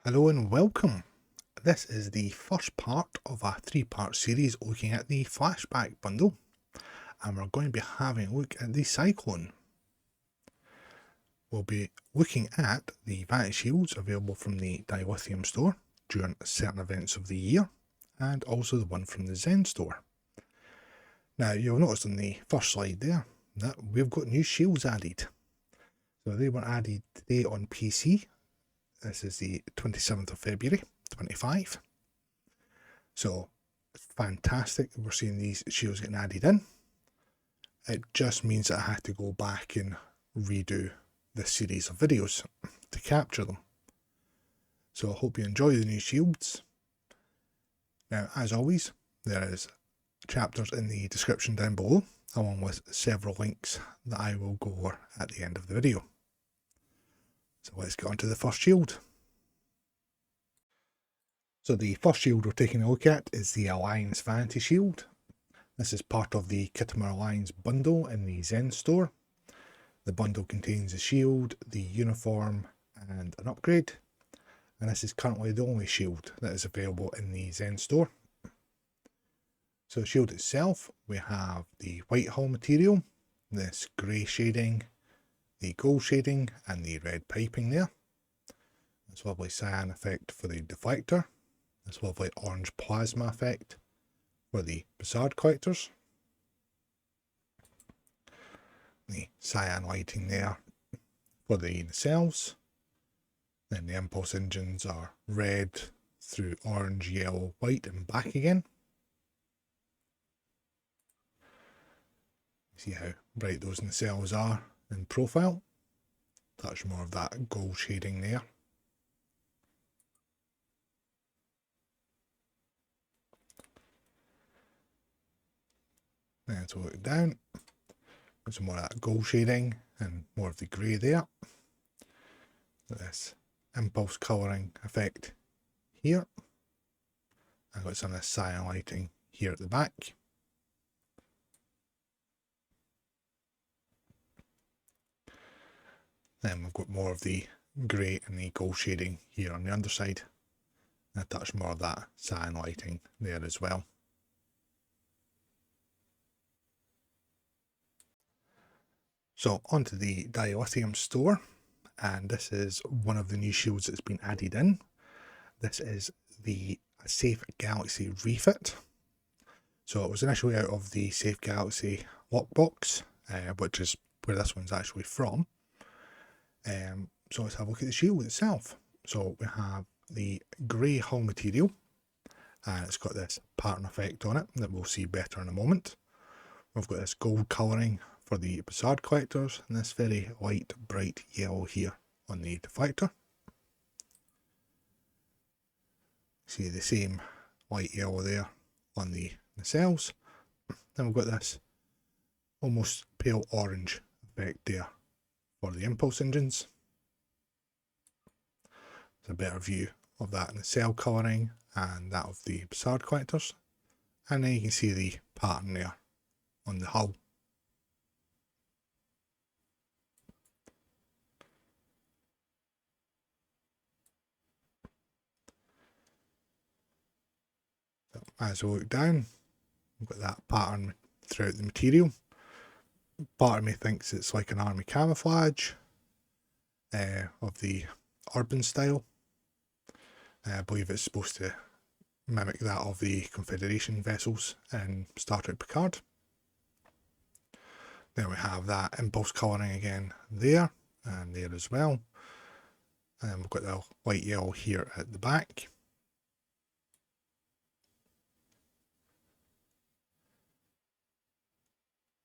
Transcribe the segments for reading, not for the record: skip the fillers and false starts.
Hello and welcome. This is the first part of a three-part series looking at the Flashback Bundle, and we're going to be having a look at the Cyclone. We'll be looking at the Vanity shields available from the Dilithium store during certain events of the year, and also the one from the Zen store. Now you'll notice on the first slide there that we've got new shields added. So they were added today on PC. This is the 27th of February, 25. So, it's fantastic that we're seeing these shields getting added in. It just means that I had to go back and redo this series of videos to capture them. So I hope you enjoy the new shields. Now, as always, there is chapters in the description down below, along with several links that I will go over at the end of the video. So let's get on to the first shield. So the first shield we're taking a look at is the Alliance Vanity shield. This is part of the Khitomer Alliance bundle in the Zen store. The bundle contains a shield, the uniform and an upgrade. And this is currently the only shield that is available in the Zen store. So the shield itself, we have the white hull material, this grey shading, the gold shading and the red piping there. This lovely cyan effect for the deflector. This lovely orange plasma effect for the Bizarre collectors. The cyan lighting there for the nacelles. Then the impulse engines are red through orange, yellow, white and back again. See how bright those nacelles are in profile. Touch more of that gold shading there. Then to look down, got some more of that gold shading and more of the grey there. This impulse colouring effect here. I've got some of this cyan lighting here at the back. Then we've got more of the grey and the gold shading here on the underside. And a touch more of that cyan lighting there as well. So onto the Dilithium store, and this is one of the new shields that's been added in. This is the Safe Galaxy Refit. So it was initially out of the Safe Galaxy lockbox, which is where this one's actually from. So let's have a look at the shield itself. So we have the grey hull material, and it's got this pattern effect on it that we'll see better in a moment. We've got this gold colouring for the Bizarre collectors, and this very light bright yellow here on the deflector. See the same light yellow there on the nacelles. Then we've got this almost pale orange effect there for the impulse engines. It's a better view of that nacelle colouring and that of the Bizarre collectors. And then you can see the pattern there on the hull. So as we look down, we've got that pattern throughout the material. Part of me thinks it's like an army camouflage of the urban style. I believe it's supposed to mimic that of the Confederation vessels in Star Trek Picard. Then we have that impulse colouring again there and there as well. And then we've got the white yellow here at the back.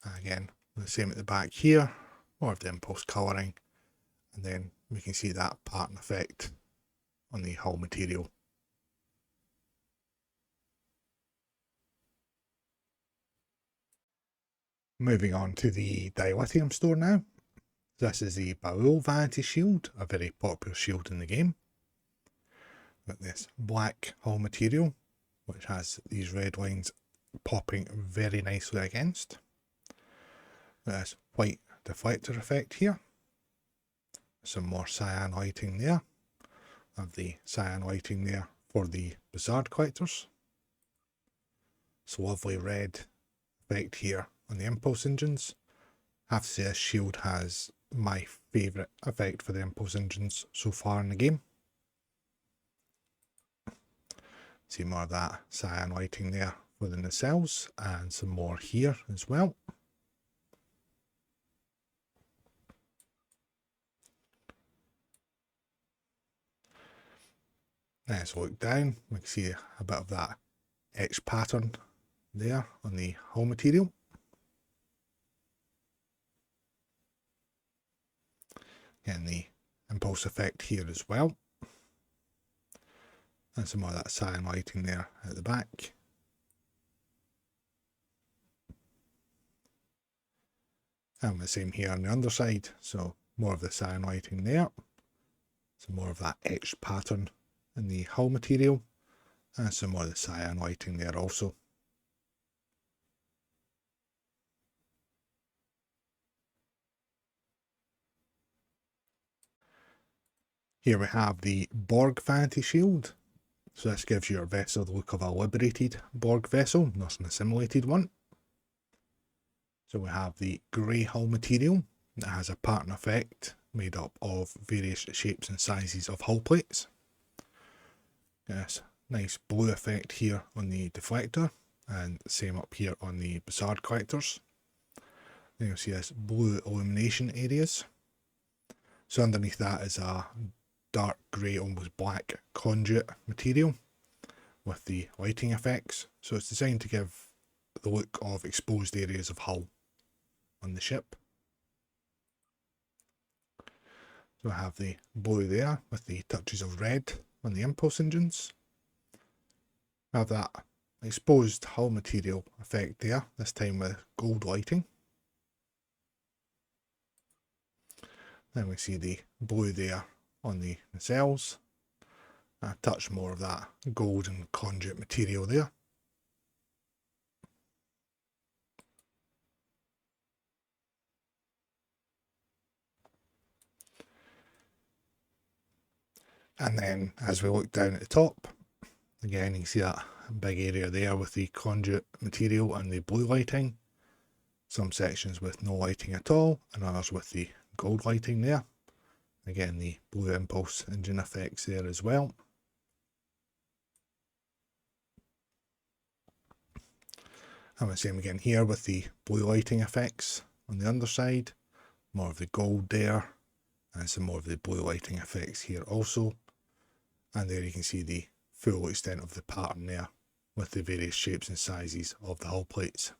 And again, the same at the back here, more of the impulse colouring, and then we can see that pattern effect on the hull material. Moving on to the Dilithium store now. This is the Baul Vanity shield, a very popular shield in the game. Got this black hull material, which has these red lines popping very nicely against. This white deflector effect here. Some more cyan lighting there. Have the cyan lighting there for the Bizarre collectors. So lovely red effect here on the impulse engines. I have to say this shield has my favourite effect for the impulse engines so far in the game. See more of that cyan lighting there for the nacelles, and some more here as well. Let's look down, we can see a bit of that etched pattern there on the hull material. Getting the impulse effect here as well. And some more of that cyan lighting there at the back. And the same here on the underside, so more of the cyan lighting there. Some more of that etched pattern in the hull material. And some more of the cyan lighting there also. Here we have the Borg Vanity shield. So this gives your vessel the look of a liberated Borg vessel, not an assimilated one. So we have the grey hull material that has a pattern effect made up of various shapes and sizes of hull plates. Yes, nice blue effect here on the deflector, and same up here on the Bizarre collectors. Then you'll see this blue illumination areas. So underneath that is a dark grey, almost black conduit material with the lighting effects. So it's designed to give the look of exposed areas of hull on the ship. So I have the blue there with the touches of red on the impulse engines. I have that exposed hull material effect there, this time with gold lighting. Then we see the blue there on the nacelles. A touch more of that gold and conduit material there. And then as we look down at the top, again you can see that big area there with the conduit material and the blue lighting. Some sections with no lighting at all, and others with the gold lighting there. Again, the blue impulse engine effects there as well. And the same again here with the blue lighting effects on the underside. More of the gold there, and some more of the blue lighting effects here also. And there you can see the full extent of the pattern there with the various shapes and sizes of the hull plates.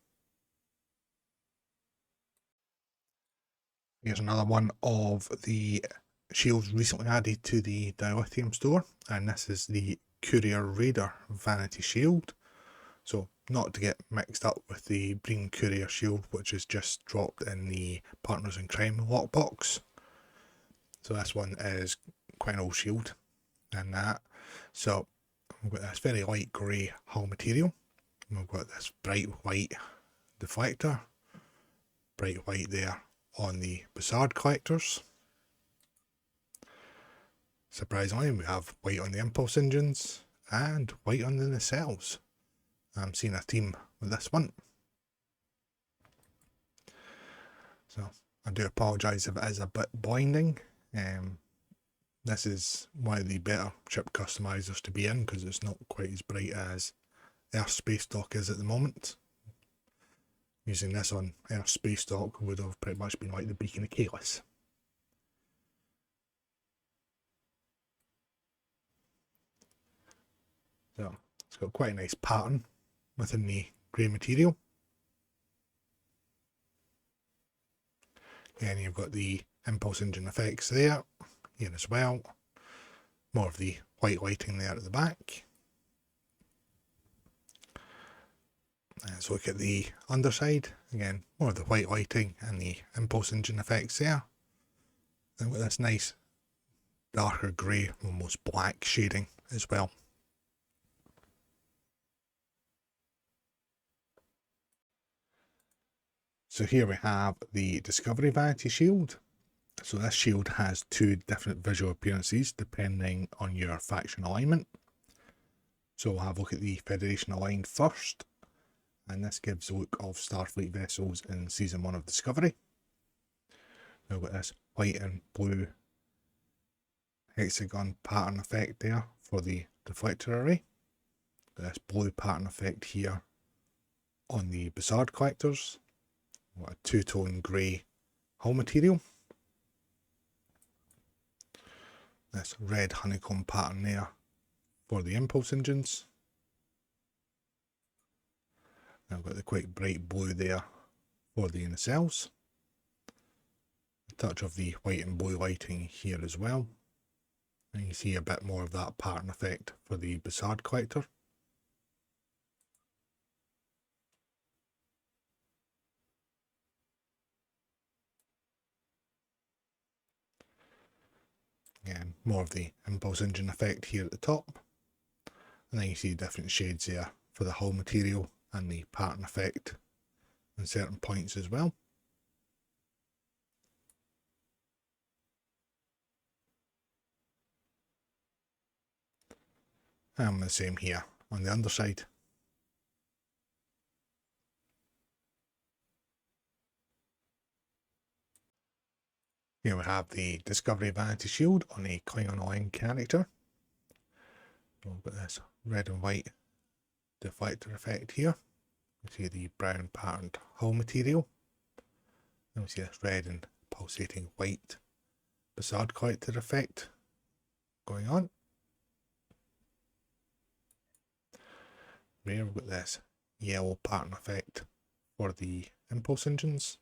Here's another one of the shields recently added to the Dilithium store, and this is the Courier Raider Vanity shield. So not to get mixed up with the Breen Courier shield, which is just dropped in the Partners in Crime lockbox. So this one is quite an old shield and that. So we've got this very light grey hull material. We've got this bright white deflector, bright white there on the Bizarre collectors. Surprisingly, we have white on the impulse engines and white on the nacelles. I'm seeing a theme with this one. So I do apologise if it is a bit blinding. This is one of the better ship customizers to be in because it's not quite as bright as Earth Space Dock is at the moment. Using this on Earth Space Dock would have pretty much been like the Beacon of Kalis. So it's got quite a nice pattern within the grey material. And you've got the impulse engine effects there, here as well. More of the white lighting there at the back. Let's look at the underside. Again, more of the white lighting and the impulse engine effects there. Then with this nice darker grey, almost black shading as well. So here we have the Discovery Vanity shield. So this shield has two different visual appearances depending on your faction alignment. So we'll have a look at the Federation aligned first, and this gives a look of Starfleet vessels in Season 1 of Discovery. We've got this white and blue hexagon pattern effect there for the deflector array. This blue pattern effect here on the Bassard collectors. We've got a two-tone grey hull material. This red honeycomb pattern there for the impulse engines. And we've got the quite bright blue there for the nacelles. A touch of the white and blue lighting here as well. And you see a bit more of that pattern effect for the Bassard collector. Again, more of the impulse engine effect here at the top. And then you see different shades there for the hull material and the pattern effect in certain points as well. And the same here on the underside. Here we have the Discovery Vanity Shield on a Klingon aligned character. We've got this red and white deflector effect here. We see the brown patterned hull material. And we see this red and pulsating white Bassard collector effect going on. Here we've got this yellow pattern effect for the impulse engines.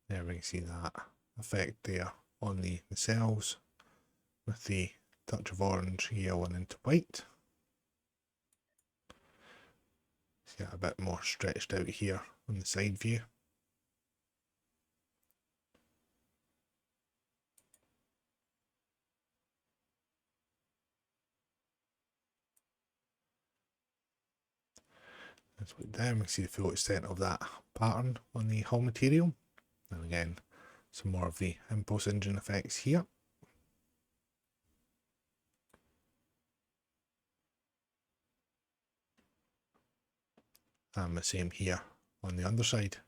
There we can see that effect there on the nacelles with the touch of orange, yellow and into white. See that a bit more stretched out here on the side view. Let's look down, we can see the full extent of that pattern on the hull material. And again, some more of the impulse engine effects here. And the same here on the underside.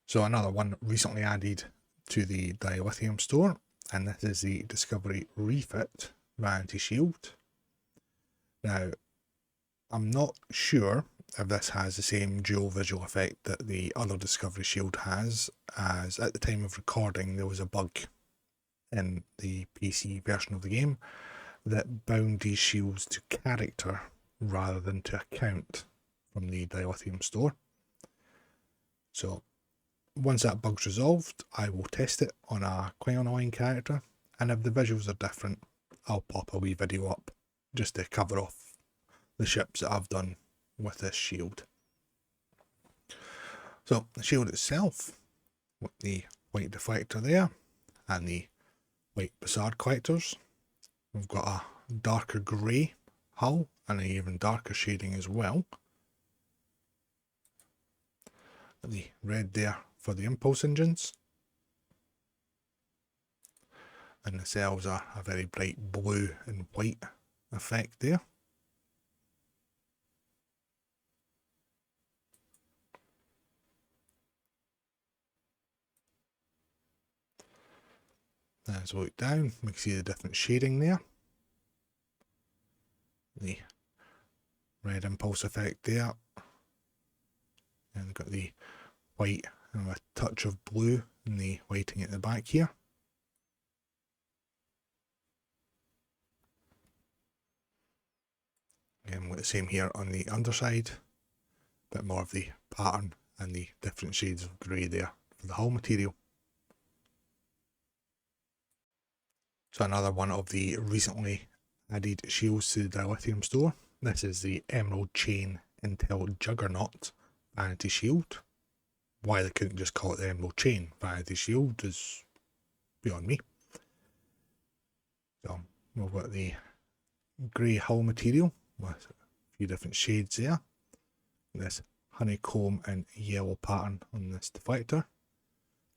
So another one recently added to the Dilithium store, and this is the Discovery Refit Vanity Shield. Now, I'm not sure if this has the same dual visual effect that the other Discovery Shield has, as at the time of recording there was a bug in the PC version of the game that bound these shields to character rather than to account from the Dilithium store. So once that bug's resolved, I will test it on a Klingon aligned character, and if the visuals are different, I'll pop a wee video up just to cover off the ships that I've done with this shield. So the shield itself, with the white deflector there, and the white Bassard collectors. We've got a darker grey hull, and an even darker shading as well. The red there for the impulse engines. And the cells are a very bright blue and white effect there. As we look down, we can see the different shading there. The red impulse effect there. And we've got the white and a touch of blue in the whiting at the back here. Again, we've got the same here on the underside. A bit more of the pattern and the different shades of grey there for the hull material. So another one of the recently added shields to the Dilithium store. This is the Emerald Chain Intel Juggernaut Vanity Shield. Why they couldn't just call it the Emerald Chain Vanity Shield is beyond me. So we've got the grey hull material with a few different shades there. this honeycomb and yellow pattern on this deflector.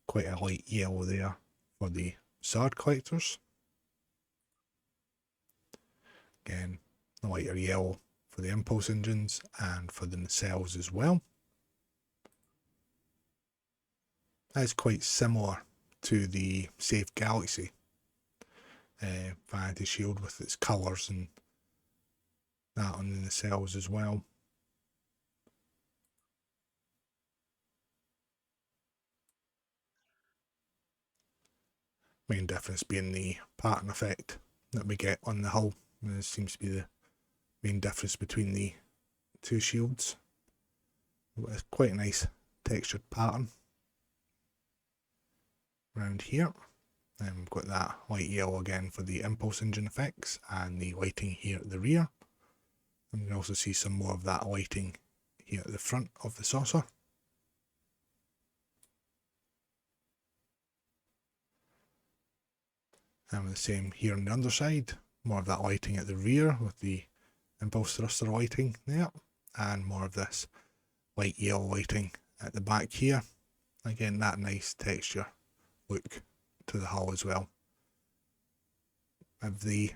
Quite a light yellow there for the Zhat collectors. Again, the lighter yellow for the impulse engines and for the nacelles as well. That's quite similar to the Safe Galaxy Vanity shield with its colours and that on the nacelles as well. Main difference being the pattern effect that we get on the hull. This seems to be the main difference between the two shields. It's quite a nice textured pattern around here. And we've got that light yellow again for the impulse engine effects and the lighting here at the rear. And you can also see some more of that lighting here at the front of the saucer. And the same here on the underside, more of that lighting at the rear with the impulse thruster lighting there, and more of this light yellow lighting at the back here. Again, that nice texture look to the hull as well. If the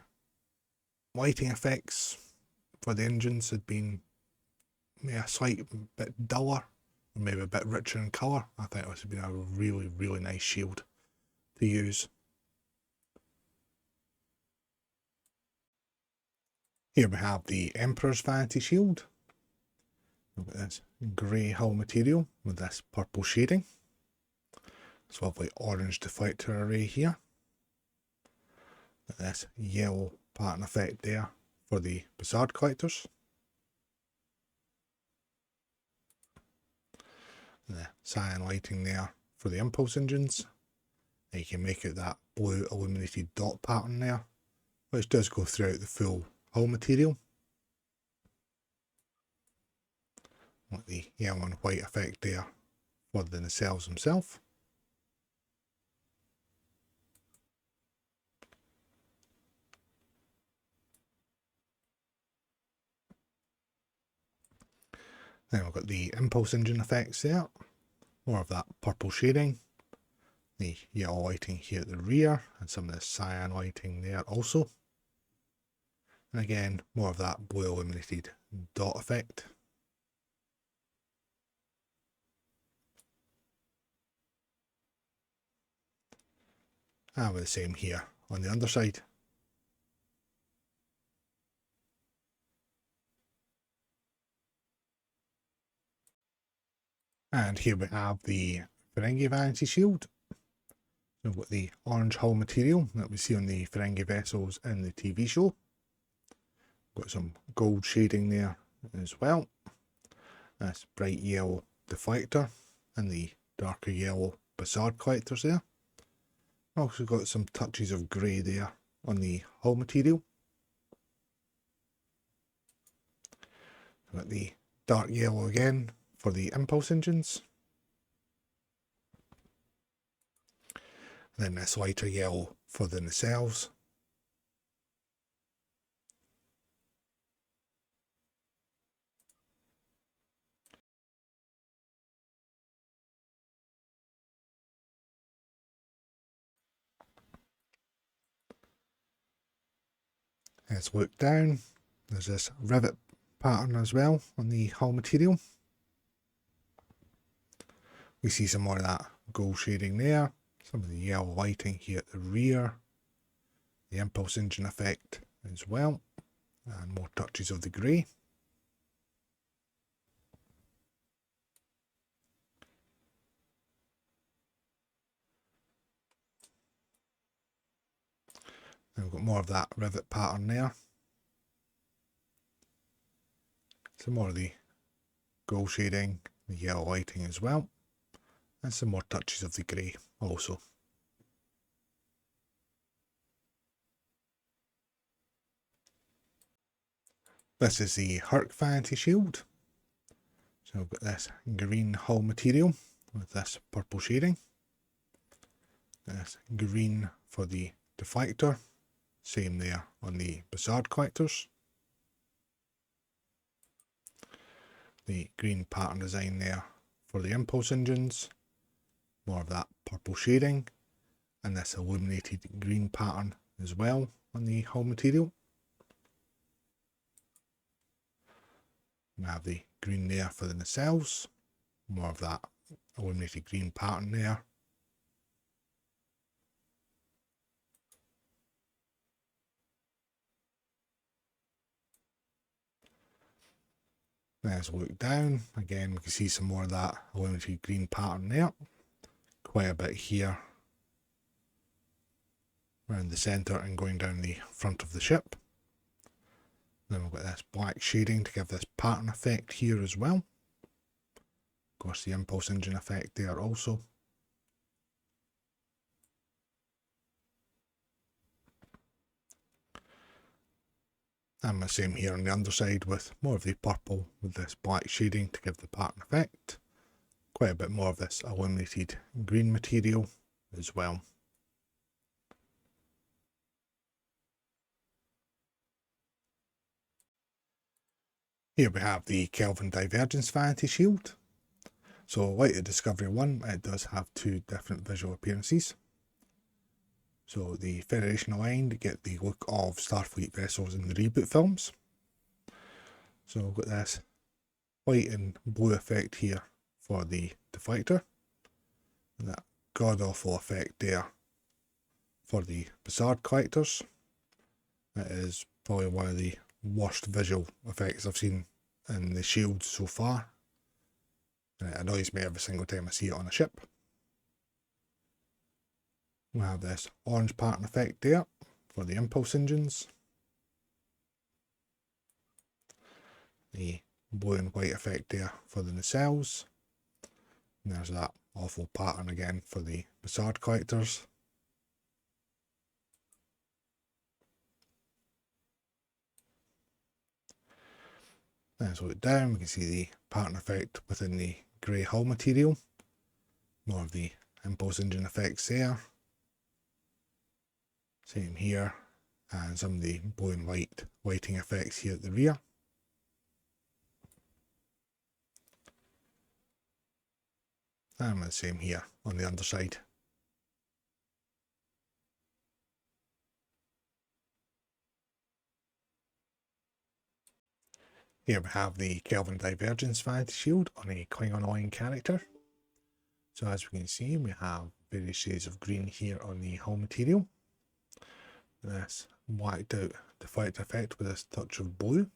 lighting effects for the engines had been maybe a slight bit duller, or maybe a bit richer in colour, I think this would be a really, really nice shield to use. Here we have the Emperor's Vanity shield. Look at this grey hull material with this purple shading. This lovely orange deflector array here. Look at this yellow pattern effect there for the Zhat collectors. The cyan lighting there for the impulse engines. And you can make out that blue illuminated dot pattern there, which does go throughout the full hull material. Like the yellow and white effect there for the nacelles themselves. Then we've got the impulse engine effects there, more of that purple shading, the yellow lighting here at the rear, and some of the cyan lighting there also. And again, more of that blue illuminated dot effect. And with the same here on the underside. And here we have the Ferengi Vanity shield. So we've got the orange hull material that we see on the Ferengi vessels in the TV show. Got some gold shading there as well. This bright yellow deflector and the darker yellow Zhat collectors there. Also got some touches of grey there on the hull material. Got the dark yellow again for the impulse engines. And then this lighter yellow for the nacelles. Let's look down. There's this rivet pattern as well on the hull material. We see some more of that gold shading there, some of the yellow lighting here at the rear, the impulse engine effect as well, and more touches of the grey. And we've got more of that rivet pattern there. Some more of the gold shading, the yellow lighting as well, and some more touches of the grey also. This is the Hur'q Vanity shield. So we've got this green hull material with this purple shading. This green for the deflector. Same there on the Zhat collectors. the green pattern design there for the impulse engines, more of that purple shading, and this illuminated green pattern as well on the hull material. We have the green there for the nacelles, more of that illuminated green pattern there. Let's look down, again we can see some more of that illuminated green pattern there, quite a bit here around the centre and going down the front of the ship. Then we've got this black shading to give this pattern effect here as well. Of course the impulse engine effect there also. And the same here on the underside with more of the purple with this black shading to give the pattern effect. Quite a bit more of this illuminated green material as well. Here we have the Kelvin Divergence Vanity Shield. So like the Discovery one, it does have two different visual appearances. So the Federation aligned get the look of Starfleet vessels in the reboot films. So we've got this white and blue effect here for the deflector, and that god awful effect there for the Bizarre collectors. That is probably one of the worst visual effects I've seen in the shield so far, and it annoys me every single time I see it on a ship. We have this orange pattern effect there for the impulse engines, the blue and white effect there for the nacelles, and there's that awful pattern again for the Bizarre collectors. Let's look down, we can see the pattern effect within the grey hull material, more of the impulse engine effects there. Same here, and some of the blue and white lighting effects here at the rear. And the same here on the underside. Here we have the Kelvin Divergence Vanity Shield on a Klingon aligned character. So as we can see, we have various shades of green here on the hull material. This blacked out deflect effect with this touch of blue.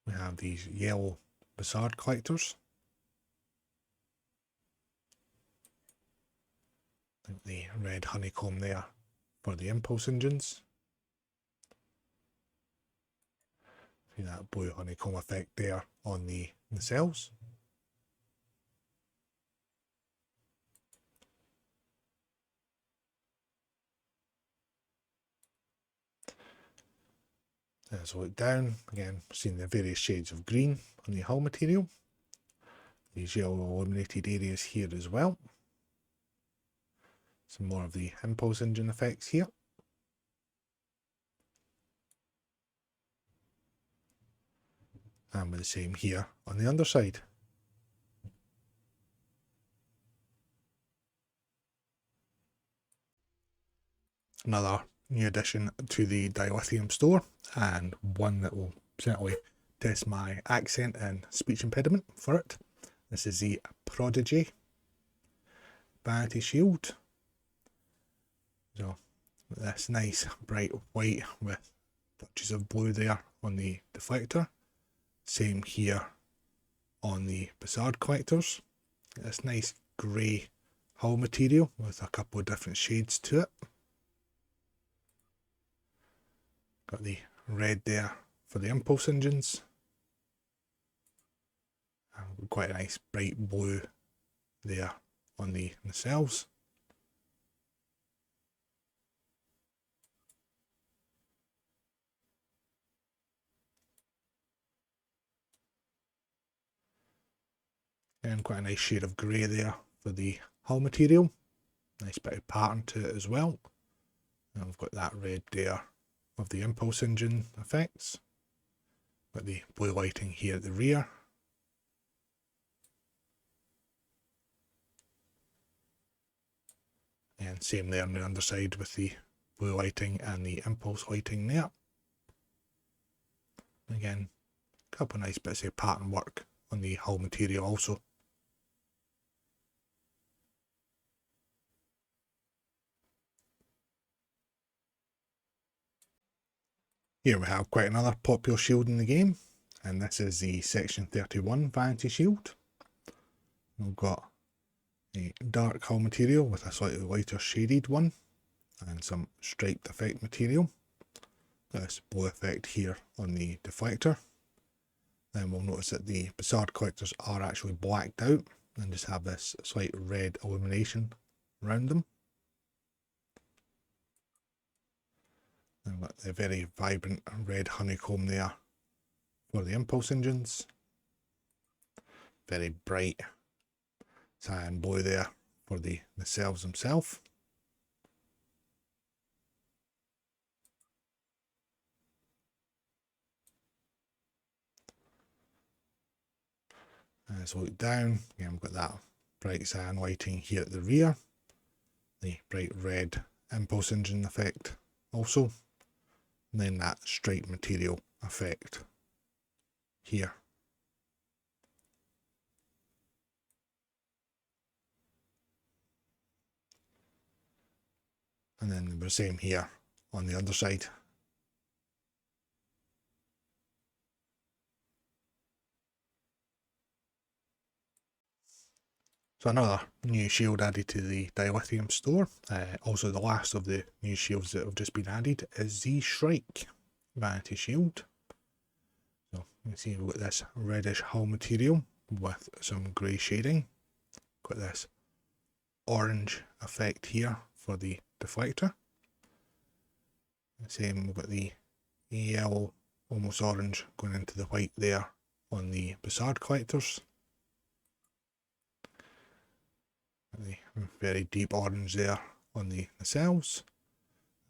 We have these yellow Bizarre collectors. The red honeycomb there for the impulse engines. See that blue honeycomb effect there on the nacelles. Let's look down, again seeing the various shades of green on the hull material. These yellow illuminated areas here as well. Some more of the impulse engine effects here. And with the same here on the underside. Another new addition to the Dilithium store, and one that will certainly test my accent and speech impediment for it. This is the Prodigy Vanity Shield. So this nice bright white with touches of blue there on the deflector. Same here on the Bizarre collectors. This nice grey hull material with a couple of different shades to it. Got the red there for the impulse engines. And quite a nice bright blue there on the nacelles. And quite a nice shade of grey there for the hull material. Nice bit of pattern to it as well. And we've got that red there of the impulse engine effects. Got the blue lighting here at the rear. And same there on the underside with the blue lighting and the impulse lighting there. Again, a couple of nice bits of pattern work on the hull material also. Here we have quite another popular shield in the game, and this is the Section 31 Vanity Shield. We've got a dark hull material with a slightly lighter shaded one, and some striped effect material. This blue effect here on the deflector. Then we'll notice that the Bassard collectors are actually blacked out and just have this slight red illumination around them. And got the very vibrant red honeycomb there for the impulse engines. Very bright cyan blue there for the cells themselves. As we look down, again we've got that bright cyan lighting here at the rear. The bright red impulse engine effect also. And then that straight material effect here. And then the same here on the other side. So another new shield added to the Dilithium store. Also the last of the new shields that have just been added is the Shrike Vanity Shield. So you can see we've got this reddish hull material with some grey shading. Got this orange effect here for the deflector. Same, we've got the yellow, almost orange, going into the white there on the Bassard collectors. The very deep orange there on the cells.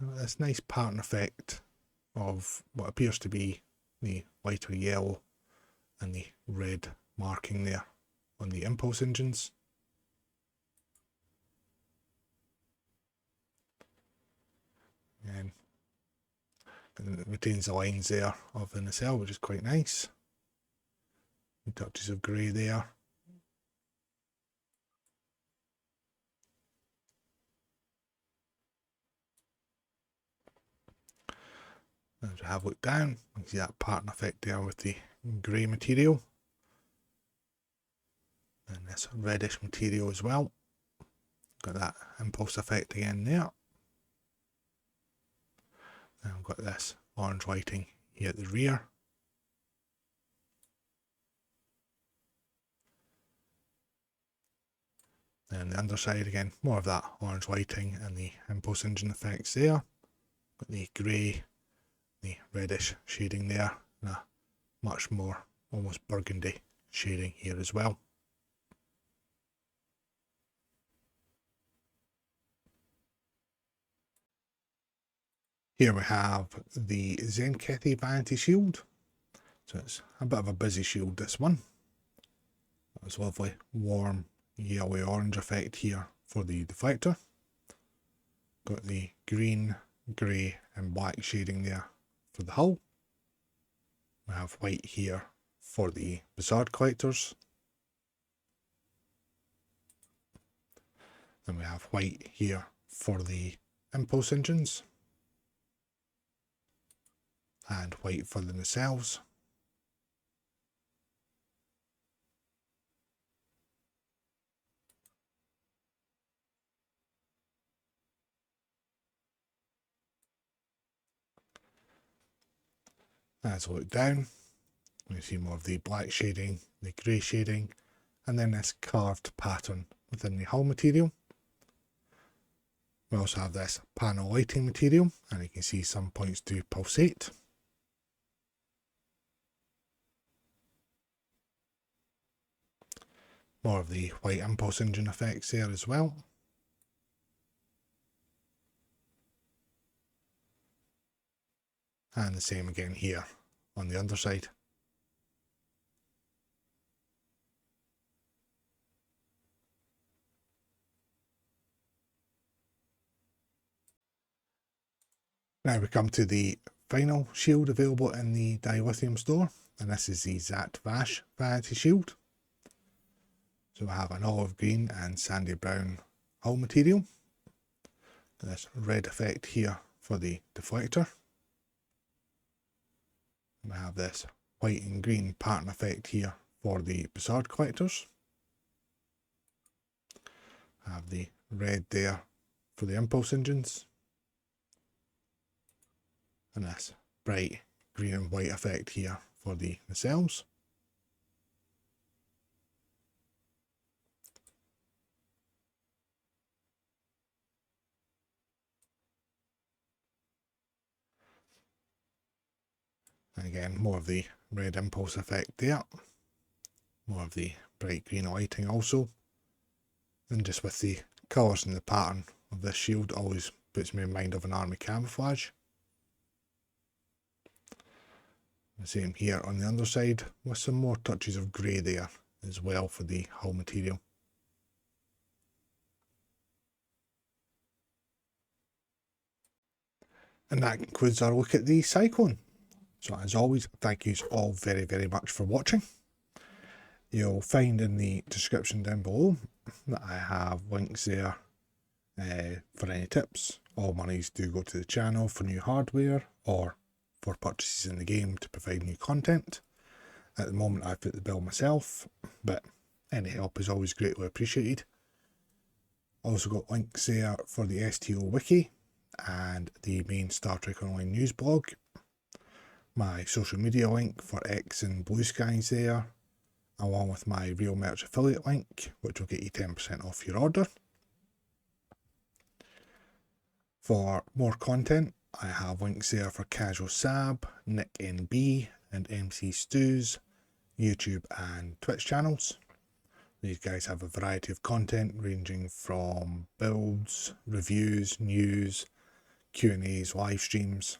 This nice pattern effect of what appears to be the lighter yellow and the red marking there on the impulse engines. And it retains the lines there of the nacelle, which is quite nice. Touches of grey there. As we have looked down, you can see that pattern effect there with the grey material. And this reddish material as well. Got that impulse effect again there. And we've got this orange lighting here at the rear. And the underside again, more of that orange lighting and the impulse engine effects there. Got the grey, the reddish shading there, and a much more almost burgundy shading here as well. Here we have the Tzenkethi Vanity Shield. So it's a bit of a busy shield, this one. It's lovely warm yellowy orange effect here for the deflector. Got the green, grey and black shading there for the hull. We have white here for the Bassard collectors. Then we have white here for the impulse engines. And white for the nacelles. As we look down, we see more of the black shading, the grey shading, and then this carved pattern within the hull material. We also have this panel lighting material, and you can see some points do pulsate. More of the white impulse engine effects there as well. And the same again here on the underside. Now we come to the final shield available in the Dilithium store, and this is the Zhat Vash Vanity shield. So we have an olive green and sandy brown hull material, this red effect here for the deflector. We have this white and green pattern effect here for the Bizarre collectors. I have the red there for the impulse engines. And this bright green and white effect here for the nacelles. And again, more of the red impulse effect there. More of the bright green lighting also. And just with the colours and the pattern of this shield always puts me in mind of an army camouflage. The same here on the underside with some more touches of grey there as well for the hull material. And that concludes our look at the Cyclone. So as always, thank you all very, very much for watching. You'll find in the description down below that I have links there for any tips. All monies do go to the channel for new hardware or for purchases in the game to provide new content. At the moment I've put the bill myself, but any help is always greatly appreciated. Also got links there for the STO wiki and the main Star Trek Online news blog. My social media link for X and Blue Skies there, along with my Real Merch affiliate link, which will get you 10% off your order. For more content, I have links there for Casual Sab, Nick NB, and MC Stews, YouTube and Twitch channels. These guys have a variety of content ranging from builds, reviews, news, Q&As, live streams.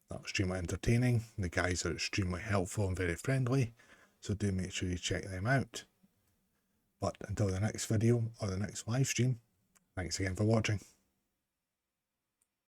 That was extremely entertaining. The guys are extremely helpful and very friendly, so do make sure you check them out. But until the next video or the next live stream, thanks again for watching.